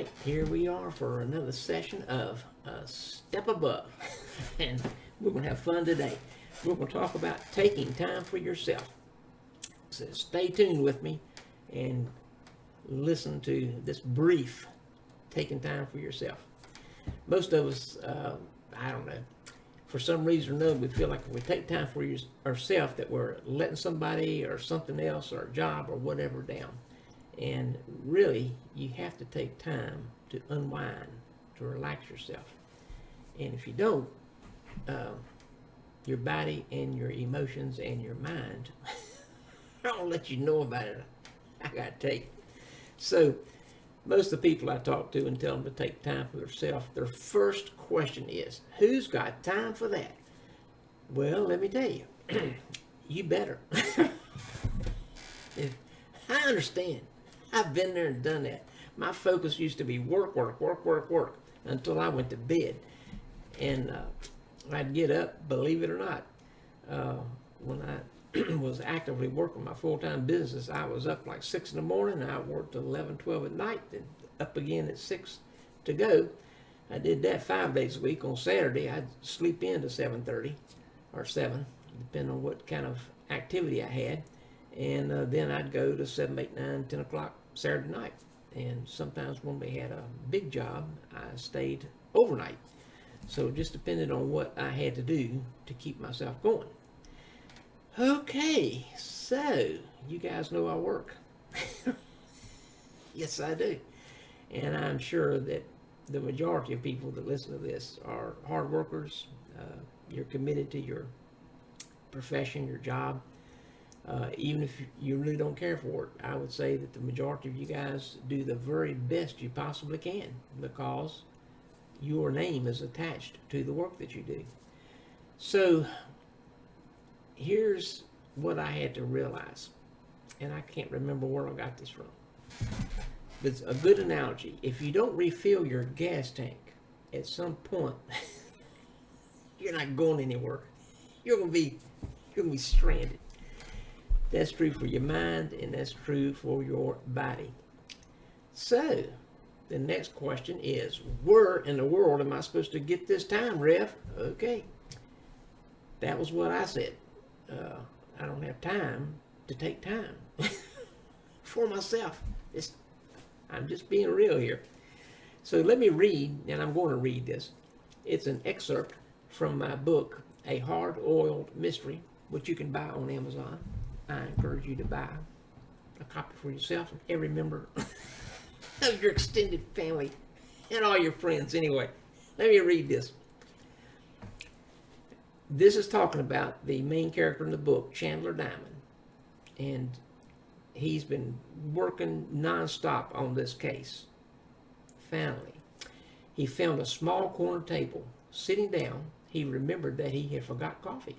right, here we are for another session of A Step Above. And we're going to have fun today. We're going to talk about taking time for yourself. So stay tuned with me and listen to this brief taking time for yourself. Most of us, I don't know, for some reason or another, we feel like if we take time for ourselves that we're letting somebody or something else or a job or whatever down. And really, you have to take time to unwind, to relax yourself. And if you don't, your body and your emotions and your mind, I'll let you know about it. I got to tell you. So, most of the people I talk to and tell them to take time for themselves, their first question is, who's got time for that? Well, let me tell you, you better. I understand. I've been there and done that. My focus used to be work until I went to bed. And I'd get up, believe it or not. When I was actively working my full-time business, I was up like 6 in the morning, and I worked till 11, 12 at night, then up again at 6 to go. I did that 5 days a week. On Saturday, I'd sleep in to 7:30 or 7, depending on what kind of activity I had. And then I'd go to 7, 8, 9, 10 o'clock Saturday night. And sometimes when we had a big job, I stayed overnight. So it just depended on what I had to do to keep myself going. Okay, so you guys know I work. Yes, I do. And I'm sure that the majority of people that listen to this are hard workers. You're committed to your profession, your job. Even if you really don't care for it, I would say that the majority of you guys do the very best you possibly can because your name is attached to the work that you do. So here's what I had to realize, and I can't remember where I got this from. But it's a good analogy. If you don't refill your gas tank at some point, you're not going anywhere. You're gonna be stranded. That's true for your mind, and that's true for your body. So, the next question is, where in the world am I supposed to get this time, Rev? Okay, that was what I said. I don't have time to take time for myself. I'm just being real here. So let me read, and I'm going to read this. It's an excerpt from my book, A Hard-Oiled Mystery, which you can buy on Amazon. I encourage you to buy a copy for yourself and every member of your extended family and all your friends. Anyway, let me read this. This is talking about the main character in the book, Chandler Diamond. And he's been working nonstop on this case. Finally, he found a small corner table. Sitting down, he remembered that he had forgot coffee.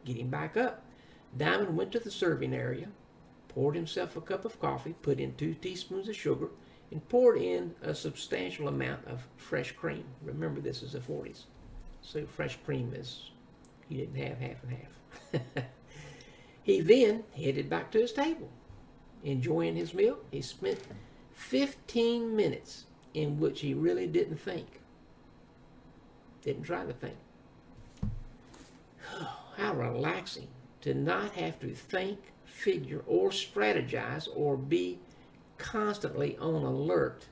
Getting back up, Diamond went to the serving area, poured himself a cup of coffee, put in 2 teaspoons of sugar, and poured in a substantial amount of fresh cream. Remember, this is the 40s, so fresh cream is, he didn't have half and half. He then headed back to his table. Enjoying his meal, he spent 15 minutes in which he really didn't think. Didn't try to think. How relaxing to not have to think, figure, or strategize, or be constantly on alert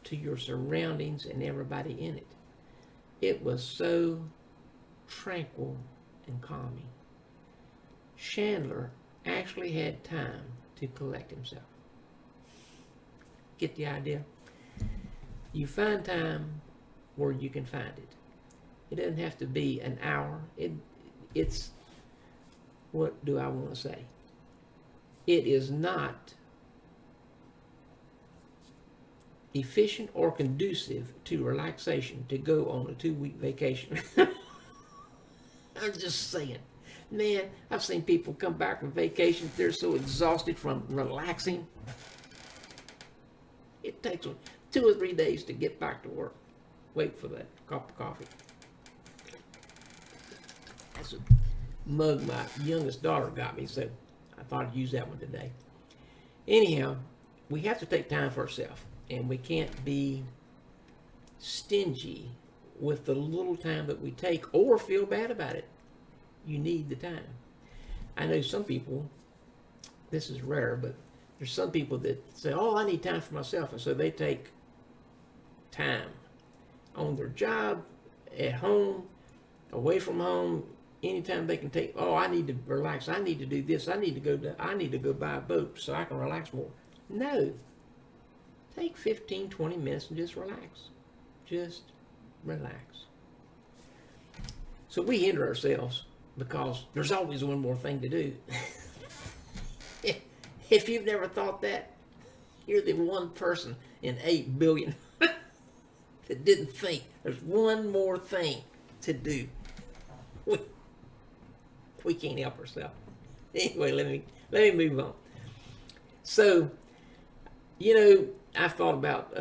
to your surroundings and everybody in it. It was so tranquil and calming. Chandler actually had time to collect himself. Get the idea? You find time where you can find it. It doesn't have to be an hour. It's, what do I want to say? It is not efficient or conducive to relaxation to go on a 2-week vacation. I'm just saying. Man, I've seen people come back from vacation. They're so exhausted from relaxing. It takes them 2 or 3 days to get back to work. Wait for that cup of coffee. That's a mug my youngest daughter got me, so I thought I'd use that one today. Anyhow, we have to take time for ourselves. And we can't be stingy with the little time that we take or feel bad about it. You need the time. I know some people, this is rare, but there's some people that say, oh, I need time for myself. And so they take time on their job, at home, away from home, anytime they can take, oh, I need to relax. I need to do this. I need to go buy a boat so I can relax more. No. Take 15, 20 minutes and just relax. Just relax. So we hinder ourselves because there's always one more thing to do. If you've never thought that, you're the one person in 8 billion that didn't think there's one more thing to do. We can't help ourselves. Anyway, let me move on. So, I've thought about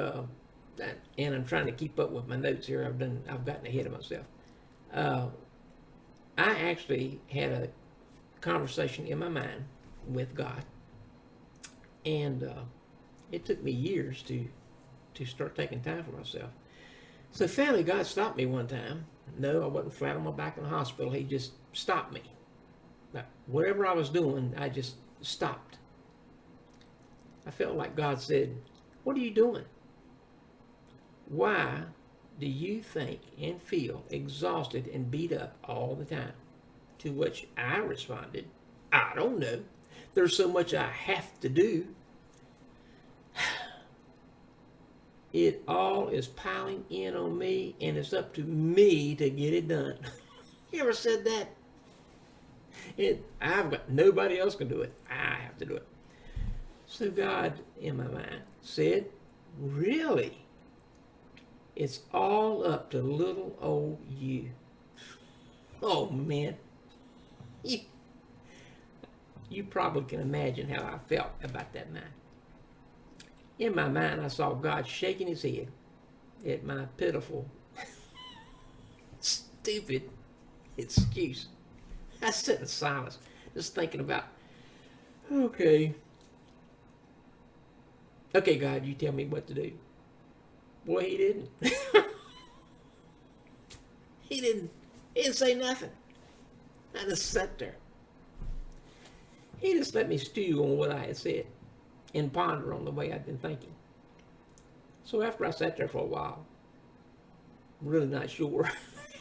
that, and I'm trying to keep up with my notes here. I've gotten ahead of myself. I actually had a conversation in my mind with God, and it took me years to start taking time for myself. So finally, God stopped me one time. No, I wasn't flat on my back in the hospital. He just stopped me. Now, whatever I was doing, I just stopped. I felt like God said, what are you doing? Why do you think and feel exhausted and beat up all the time? To which I responded, I don't know. There's so much I have to do. It all is piling in on me, and it's up to me to get it done. You ever said that? I've got nobody else can do it. I have to do it. So God, in my mind, said, really? It's all up to little old you. Oh, man. You probably can imagine how I felt about that night. In my mind, I saw God shaking his head at my pitiful, stupid excuse. I sat in silence, just thinking about, okay, God, you tell me what to do. Boy, he didn't. He didn't say nothing. I just sat there. He just let me stew on what I had said and ponder on the way I'd been thinking. So after I sat there for a while, really not sure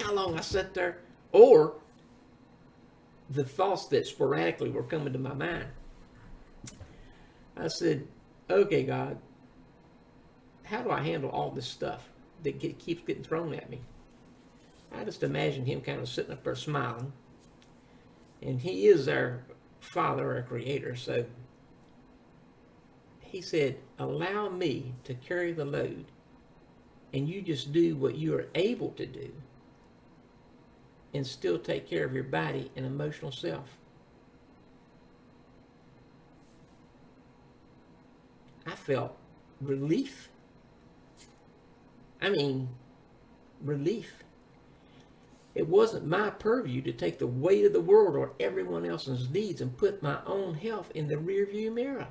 how long I sat there or the thoughts that sporadically were coming to my mind, I said, okay, God, how do I handle all this stuff that keeps getting thrown at me? I just imagine him kind of sitting up there smiling. And he is our Father, our Creator. So he said, allow me to carry the load. And you just do what you are able to do. And still take care of your body and emotional self. I felt relief. I mean, relief. It wasn't my purview to take the weight of the world or everyone else's needs and put my own health in the rearview mirror.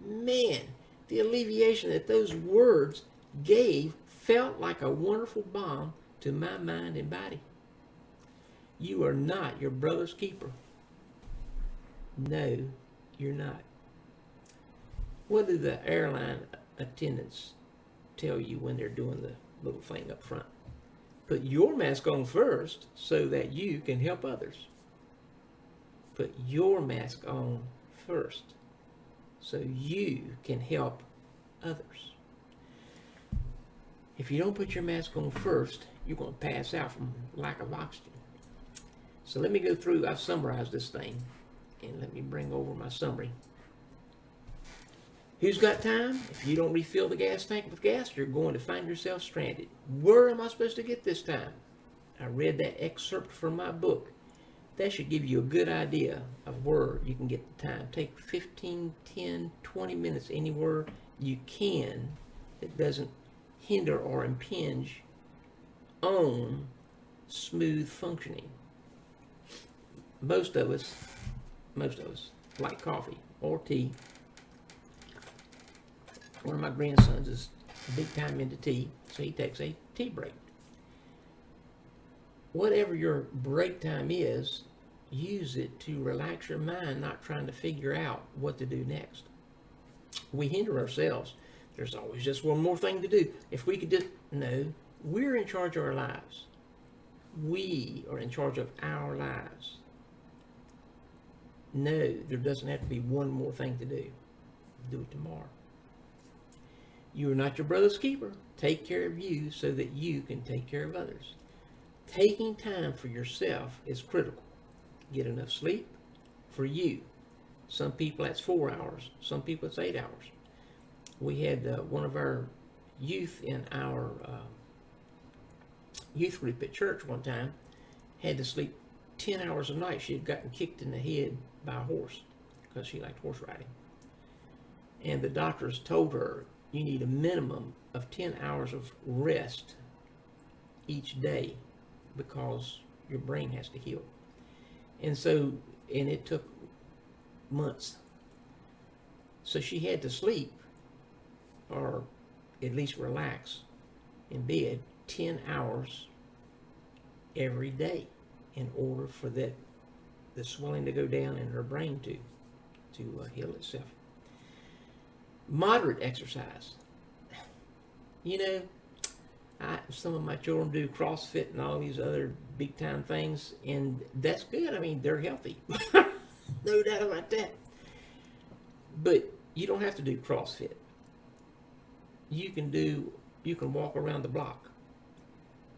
Man, the alleviation that those words gave felt like a wonderful balm to my mind and body. You are not your brother's keeper. No, you're not. What do the airline attendants tell you when they're doing the little thing up front? Put your mask on first so that you can help others. Put your mask on first so you can help others. If you don't put your mask on first, you're going to pass out from lack of oxygen. So let me go through, I've summarized this thing, and let me bring over my summary. Who's got time? If you don't refill the gas tank with gas, you're going to find yourself stranded. Where am I supposed to get this time? I read that excerpt from my book. That should give you a good idea of where you can get the time. Take 15, 10, 20 minutes anywhere you can that doesn't hinder or impinge on smooth functioning. Most of us like coffee or tea. One of my grandsons is big time into tea, so he takes a tea break. Whatever your break time is, use it to relax your mind, not trying to figure out what to do next. We hinder ourselves. There's always just one more thing to do. If we could just, no, we're in charge of our lives. We are in charge of our lives. No, there doesn't have to be one more thing to do. Do it tomorrow. You are not your brother's keeper. Take care of you so that you can take care of others. Taking time for yourself is critical. Get enough sleep for you. Some people that's 4 hours. Some people it's 8 hours. We had one of our youth in our youth group at church one time had to sleep 10 hours a night. She had gotten kicked in the head by a horse because she liked horse riding. And the doctors told her, you need a minimum of 10 hours of rest each day because your brain has to heal. And so, and it took months. So she had to sleep, or at least relax in bed, 10 hours every day in order for the swelling to go down in her brain to heal itself. Moderate exercise. You know, some of my children do CrossFit and all these other big time things, and that's good. I mean, they're healthy. No doubt about that. But you don't have to do CrossFit. You can walk around the block.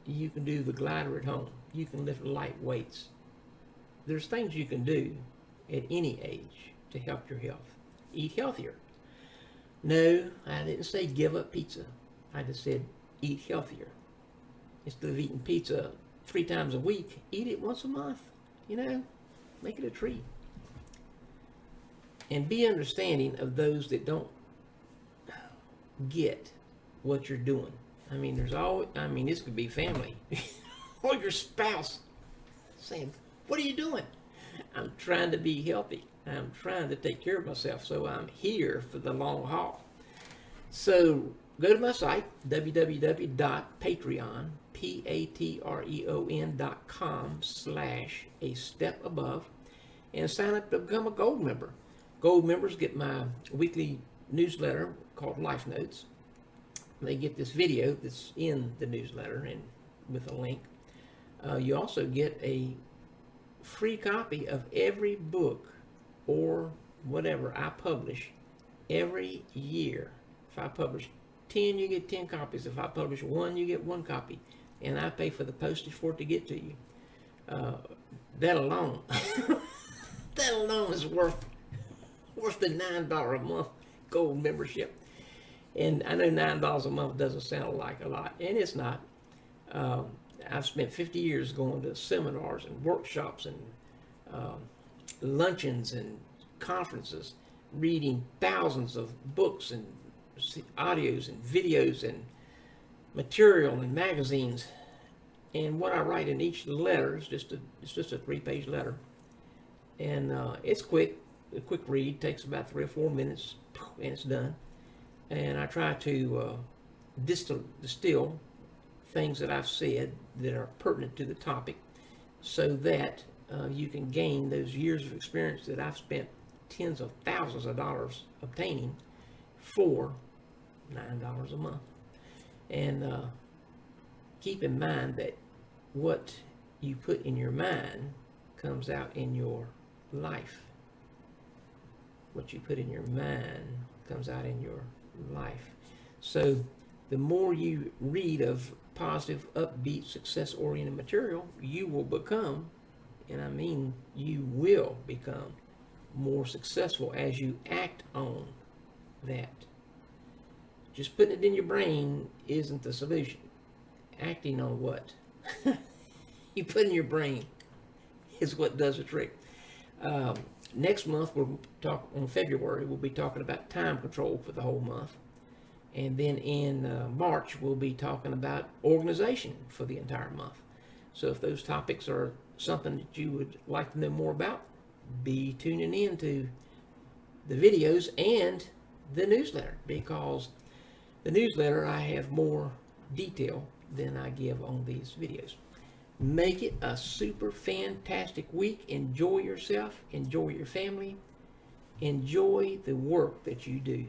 You can do the glider at home. You can lift light weights. There's things you can do at any age to help your health. Eat healthier. No, I didn't say give up pizza. I just said eat healthier. Instead of eating pizza 3 times a week, eat it once a month. You know, make it a treat. And be understanding of those that don't get what you're doing. I mean, this could be family or your spouse saying, what are you doing? I'm trying to be healthy. I'm trying to take care of myself, so I'm here for the long haul. So go to my site, www.patreon, patreon.com/a-step-above, and sign up to become a gold member. Gold members get my weekly newsletter called Life Notes. They get this video that's in the newsletter and with a link. You also get a free copy of every book or whatever I publish every year. If I publish 10, you get 10 copies. If I publish 1, you get 1 copy. And I pay for the postage for it to get to you. That alone, is worth the $9 a month gold membership. And I know $9 a month doesn't sound like a lot, and it's not. I've spent 50 years going to seminars and workshops and luncheons and conferences, reading thousands of books and audios and videos and material and magazines. And what I write in each letter is just a 3-page letter, and it's quick. A quick read takes about 3 or 4 minutes, and it's done. And I try to distill things that I've said that are pertinent to the topic, so that you can gain those years of experience that I've spent tens of thousands of dollars obtaining for $9 a month. And keep in mind that what you put in your mind comes out in your life. What you put in your mind comes out in your life. So the more you read of positive, upbeat, success-oriented material, you will become, and I mean you will become, more successful as you act on that. Just putting it in your brain isn't the solution. Acting on what you put in your brain is what does the trick. Next month, we'll talk on February. We'll be talking about time control for the whole month, and then in March we'll be talking about organization for the entire month. So if those topics are something that you would like to know more about, be tuning in to the videos and the newsletter, because the newsletter I have more detail than I give on these videos. Make it a super fantastic week. Enjoy yourself, enjoy your family, enjoy the work that you do.